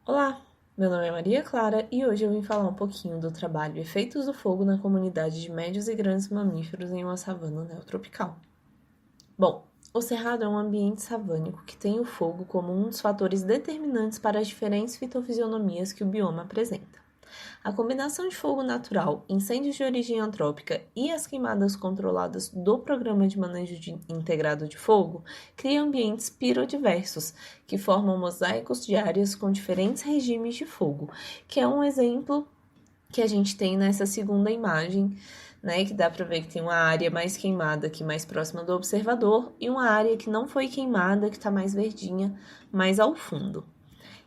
Olá, meu nome é Maria Clara e hoje eu vim falar um pouquinho do trabalho Efeitos do Fogo na comunidade de médios e grandes mamíferos em uma savana neotropical. Bom, o cerrado é um ambiente savânico que tem o fogo como um dos fatores determinantes para as diferentes fitofisionomias que o bioma apresenta. A combinação de fogo natural, incêndios de origem antrópica e as queimadas controladas do Programa de Manejo Integrado de Fogo cria ambientes pirodiversos, que formam mosaicos de áreas com diferentes regimes de fogo, que é um exemplo que a gente tem nessa segunda imagem, né, que dá para ver que tem uma área mais queimada aqui mais próxima do observador e uma área que não foi queimada, que está mais verdinha, mais ao fundo.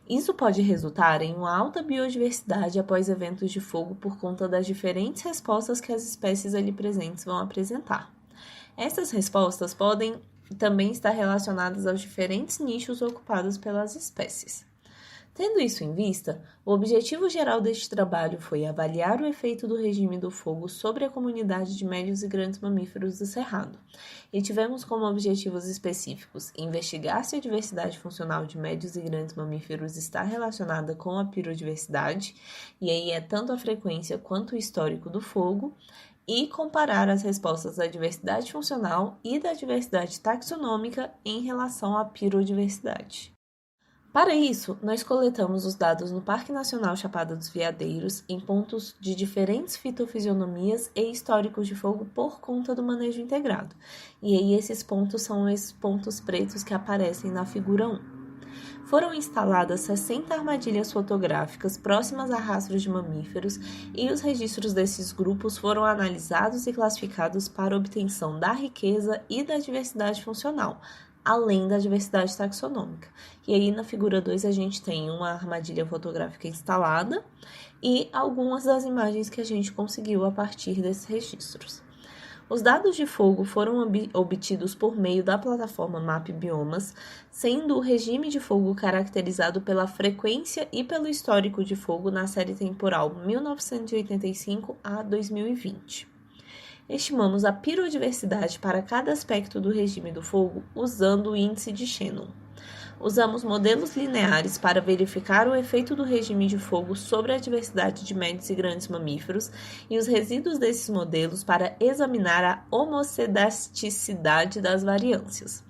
Isso pode resultar em uma alta biodiversidade após eventos de fogo por conta das diferentes respostas que as espécies ali presentes vão apresentar. Essas respostas podem também estar relacionadas aos diferentes nichos ocupados pelas espécies. Tendo isso em vista, o objetivo geral deste trabalho foi avaliar o efeito do regime do fogo sobre a comunidade de médios e grandes mamíferos do Cerrado, e tivemos como objetivos específicos investigar se a diversidade funcional de médios e grandes mamíferos está relacionada com a pirodiversidade, e aí é tanto a frequência quanto o histórico do fogo, e comparar as respostas da diversidade funcional e da diversidade taxonômica em relação à pirodiversidade. Para isso, nós coletamos os dados no Parque Nacional Chapada dos Veadeiros em pontos de diferentes fitofisionomias e históricos de fogo por conta do manejo integrado. E aí esses pontos são esses pontos pretos que aparecem na figura 1. Foram instaladas 60 armadilhas fotográficas próximas a rastros de mamíferos e os registros desses grupos foram analisados e classificados para obtenção da riqueza e da diversidade funcional, além da diversidade taxonômica. E aí na figura 2 a gente tem uma armadilha fotográfica instalada e algumas das imagens que a gente conseguiu a partir desses registros. Os dados de fogo foram obtidos por meio da plataforma Map Biomas, sendo o regime de fogo caracterizado pela frequência e pelo histórico de fogo na série temporal 1985 a 2020. Estimamos a pirodiversidade para cada aspecto do regime do fogo usando o índice de Shannon. Usamos modelos lineares para verificar o efeito do regime de fogo sobre a diversidade de médios e grandes mamíferos e os resíduos desses modelos para examinar a homocedasticidade das variâncias.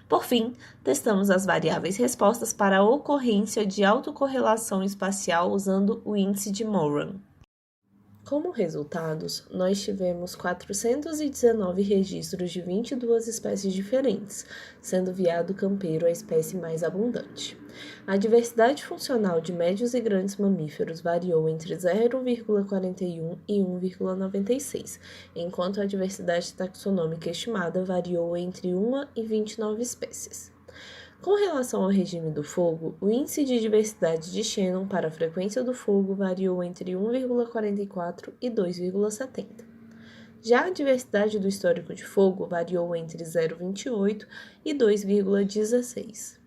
Por fim, testamos as variáveis respostas para a ocorrência de autocorrelação espacial usando o índice de Moran. Como resultados, nós tivemos 419 registros de 22 espécies diferentes, sendo o veado campeiro a espécie mais abundante. A diversidade funcional de médios e grandes mamíferos variou entre 0,41 e 1,96, enquanto a diversidade taxonômica estimada variou entre 1 e 29 espécies. Com relação ao regime do fogo, o índice de diversidade de Shannon para a frequência do fogo variou entre 1,44 e 2,70. Já a diversidade do histórico de fogo variou entre 0,28 e 2,16.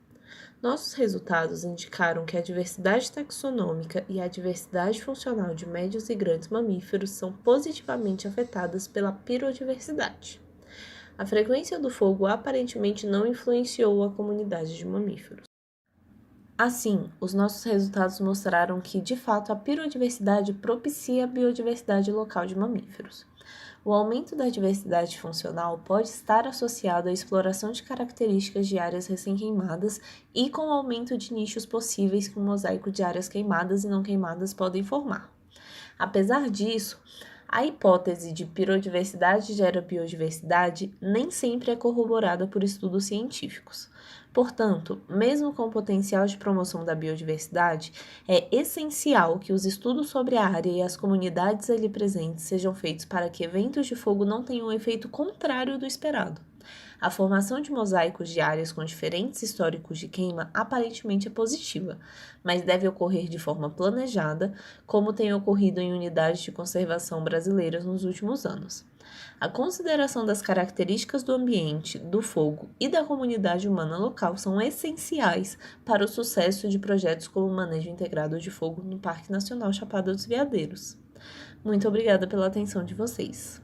Nossos resultados indicaram que a diversidade taxonômica e a diversidade funcional de médios e grandes mamíferos são positivamente afetadas pela pirodiversidade. A frequência do fogo aparentemente não influenciou a comunidade de mamíferos. Assim, os nossos resultados mostraram que, de fato, a pirodiversidade propicia a biodiversidade local de mamíferos. O aumento da diversidade funcional pode estar associado à exploração de características de áreas recém-queimadas e com o aumento de nichos possíveis que um mosaico de áreas queimadas e não queimadas podem formar. Apesar disso, a hipótese de pirodiversidade gera biodiversidade nem sempre é corroborada por estudos científicos. Portanto, mesmo com o potencial de promoção da biodiversidade, é essencial que os estudos sobre a área e as comunidades ali presentes sejam feitos para que eventos de fogo não tenham um efeito contrário do esperado. A formação de mosaicos de áreas com diferentes históricos de queima aparentemente é positiva, mas deve ocorrer de forma planejada, como tem ocorrido em unidades de conservação brasileiras nos últimos anos. A consideração das características do ambiente, do fogo e da comunidade humana local são essenciais para o sucesso de projetos como o manejo integrado de fogo no Parque Nacional Chapada dos Veadeiros. Muito obrigada pela atenção de vocês.